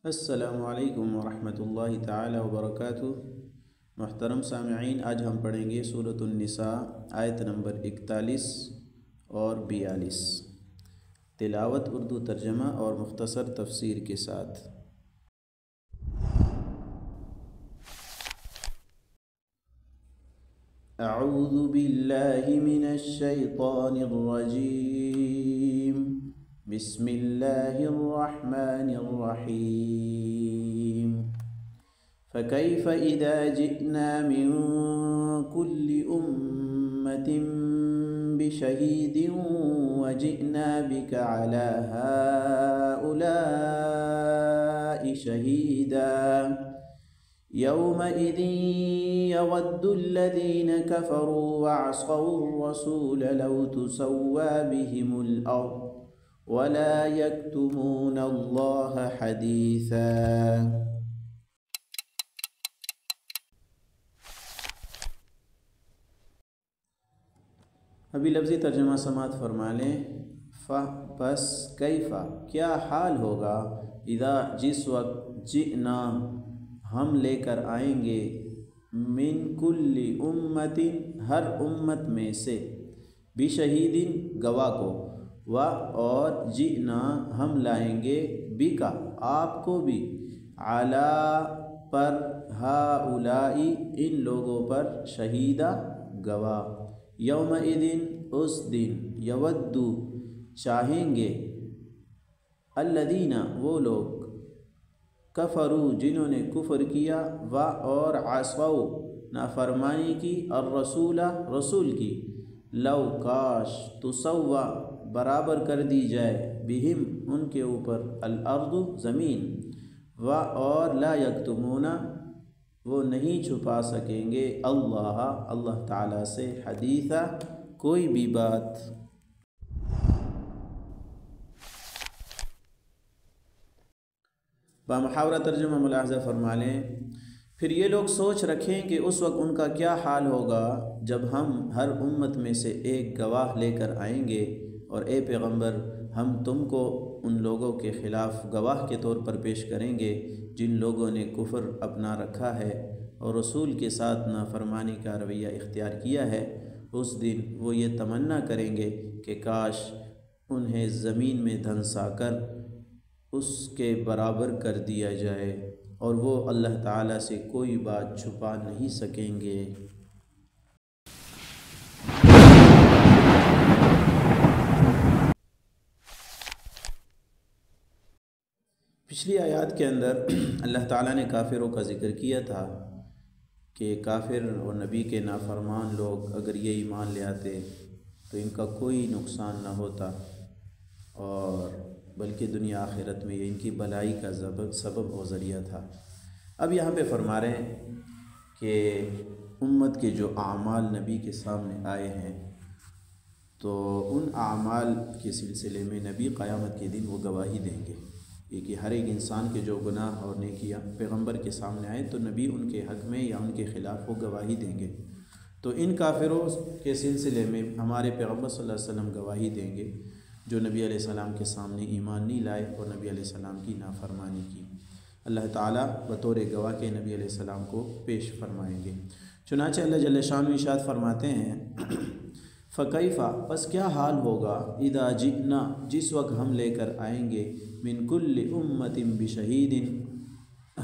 السلام علیکم ورحمۃ اللہ تعالی وبرکاتہ۔ محترم سامعین، آج ہم پڑھیں گے سورۃ النساء آیت نمبر 41 اور 42، تلاوت اردو ترجمہ اور مختصر تفسیر کے ساتھ۔ اعوذ باللہ من الشیطان الرجیم، بسم اللہ الرحمن الرحیم۔ فکیف اذا جئنا من کل امۃ بشہید وجئنا بک علی ہؤلاء شہیدا یومئذ یود الذین کفروا وعصوا الرسول لو تسوی بهم الارض ولا یکتمون اللہ حدیثا۔ ابھی لفظی ترجمہ سماعت فرما لیں۔ پس کیفا کیا حال ہوگا، اذا جس وقت، جئنا ہم لے کر آئیں گے، من کل امت ہر امت میں سے، بشہید گواہ کو، اور جئنا ہم لائیں گے، بکا آپ کو بھی، علی پر، ہؤلاء ان لوگوں پر، شہیدا گواہ، یومئذ اس دن، یود چاہیں گے، الذین وہ لوگ، کفروا جنہوں نے کفر کیا، اور عصوا نافرمانی کی، الرسول رسول کی، لو کاش، تسوی برابر کر دی جائے، بہم ان کے اوپر، الارض زمین، اور لا یکتمون وہ نہیں چھپا سکیں گے، اللہ تعالیٰ سے، حدیثا کوئی بھی بات۔ بامحاورہ ترجمہ ملاحظہ فرما لیں۔ پھر یہ لوگ سوچ رکھیں کہ اس وقت ان کا کیا حال ہوگا جب ہم ہر امت میں سے ایک گواہ لے کر آئیں گے، اور اے پیغمبر ہم تم کو ان لوگوں کے خلاف گواہ کے طور پر پیش کریں گے جن لوگوں نے کفر اپنا رکھا ہے اور رسول کے ساتھ نافرمانی کا رویہ اختیار کیا ہے۔ اس دن وہ یہ تمنا کریں گے کہ کاش انہیں زمین میں دھنسا کر اس کے برابر کر دیا جائے، اور وہ اللہ تعالیٰ سے کوئی بات چھپا نہیں سکیں گے۔ پچھلی آیات کے اندر اللہ تعالیٰ نے کافروں کا ذکر کیا تھا کہ کافر اور نبی کے نافرمان لوگ اگر یہ ایمان لے آتے تو ان کا کوئی نقصان نہ ہوتا، اور بلکہ دنیا آخرت میں یہ ان کی بھلائی کا سبب و ذریعہ تھا۔ اب یہاں پہ فرما رہے ہیں کہ امت کے جو اعمال نبی کے سامنے آئے ہیں تو ان اعمال کے سلسلے میں نبی قیامت کے دن وہ گواہی دیں گے، کہ ہر ایک انسان کے جو گناہ اور نیکیاں پیغمبر کے سامنے آئے تو نبی ان کے حق میں یا ان کے خلاف وہ گواہی دیں گے۔ تو ان کافروں کے سلسلے میں ہمارے پیغمبر صلی اللہ علیہ وسلم گواہی دیں گے جو نبی علیہ السلام کے سامنے ایمان نہیں لائے اور نبی علیہ السلام کی نافرمانی کی۔ اللہ تعالیٰ بطور گواہ کے نبی علیہ السلام کو پیش فرمائیں گے۔ چنانچہ اللہ جل شانہ ارشاد فرماتے ہیں، فکیفا پس کیا حال ہوگا، اذا جئنا جس وقت ہم لے کر آئیں گے، من کل امت بشہید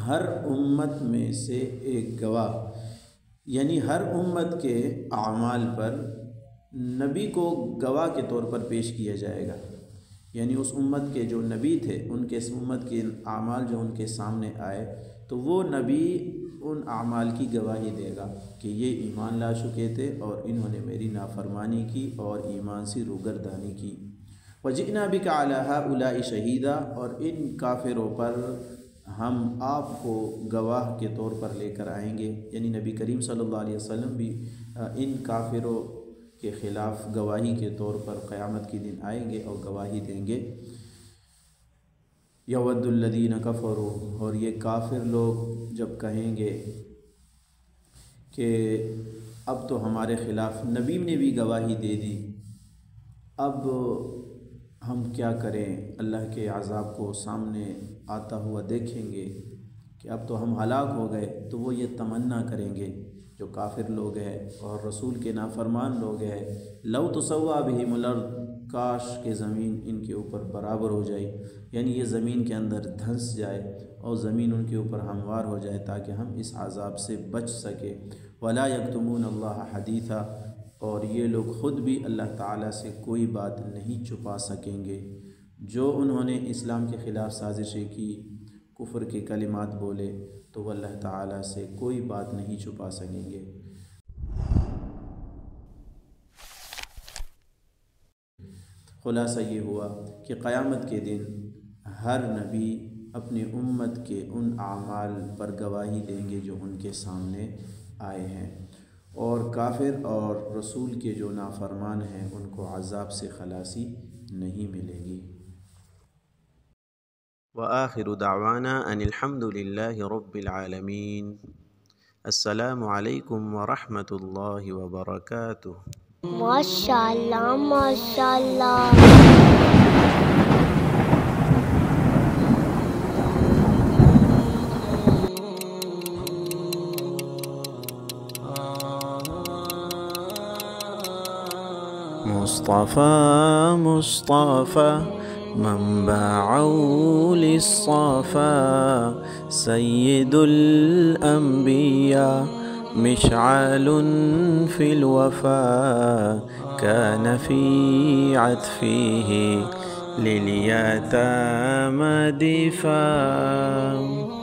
ہر امت میں سے ایک گواہ، یعنی ہر امت کے اعمال پر نبی کو گواہ کے طور پر پیش کیا جائے گا، یعنی اس امت کے جو نبی تھے ان کے اس امت کے اعمال جو ان کے سامنے آئے تو وہ نبی ان اعمال کی گواہی دے گا کہ یہ ایمان لا چکے تھے اور انہوں نے میری نافرمانی کی اور ایمان سے روگردانی کی۔ وجئنا بک علی ہؤلاء شہیدا اور ان کافروں پر ہم آپ کو گواہ کے طور پر لے کر آئیں گے، یعنی نبی کریم صلی اللہ علیہ وسلم بھی ان کافروں کے خلاف گواہی کے طور پر قیامت کے دن آئیں گے اور گواہی دیں گے۔ یود الذین کفروا اور یہ کافر لوگ جب کہیں گے کہ اب تو ہمارے خلاف نبی نے بھی گواہی دے دی، اب ہم کیا کریں، اللہ کے عذاب کو سامنے آتا ہوا دیکھیں گے کہ اب تو ہم ہلاک ہو گئے، تو وہ یہ تمنا کریں گے جو کافر لوگ ہیں اور رسول کے نافرمان لوگ ہیں، لو تسوا بہم الارض، کاش کہ زمین ان کے اوپر برابر ہو جائے، یعنی یہ زمین کے اندر دھنس جائے اور زمین ان کے اوپر ہموار ہو جائے تاکہ ہم اس عذاب سے بچ سکے۔ ولا یکتمون اللہ حدیثا، اور یہ لوگ خود بھی اللہ تعالیٰ سے کوئی بات نہیں چھپا سکیں گے۔ جو انہوں نے اسلام کے خلاف سازشیں کی، کفر کے کلمات بولے، تو وہ اللہ تعالیٰ سے کوئی بات نہیں چھپا سکیں گے۔ خلاصہ یہ ہوا کہ قیامت کے دن ہر نبی اپنی امت کے ان اعمال پر گواہی دیں گے جو ان کے سامنے آئے ہیں، اور کافر اور رسول کے جو نافرمان ہیں ان کو عذاب سے خلاصی نہیں ملے گی۔ وآخر دعوانا ان الحمد للہ رب العالمین۔ السلام علیکم ورحمۃ اللہ وبرکاتہ۔ ماشاءاللہ ماشاءاللہ۔ مصطفى مصطفى منبع للصفا، سيد الأنبياء مشعل في الوفا، كان في عطفه لليتامى دفاع.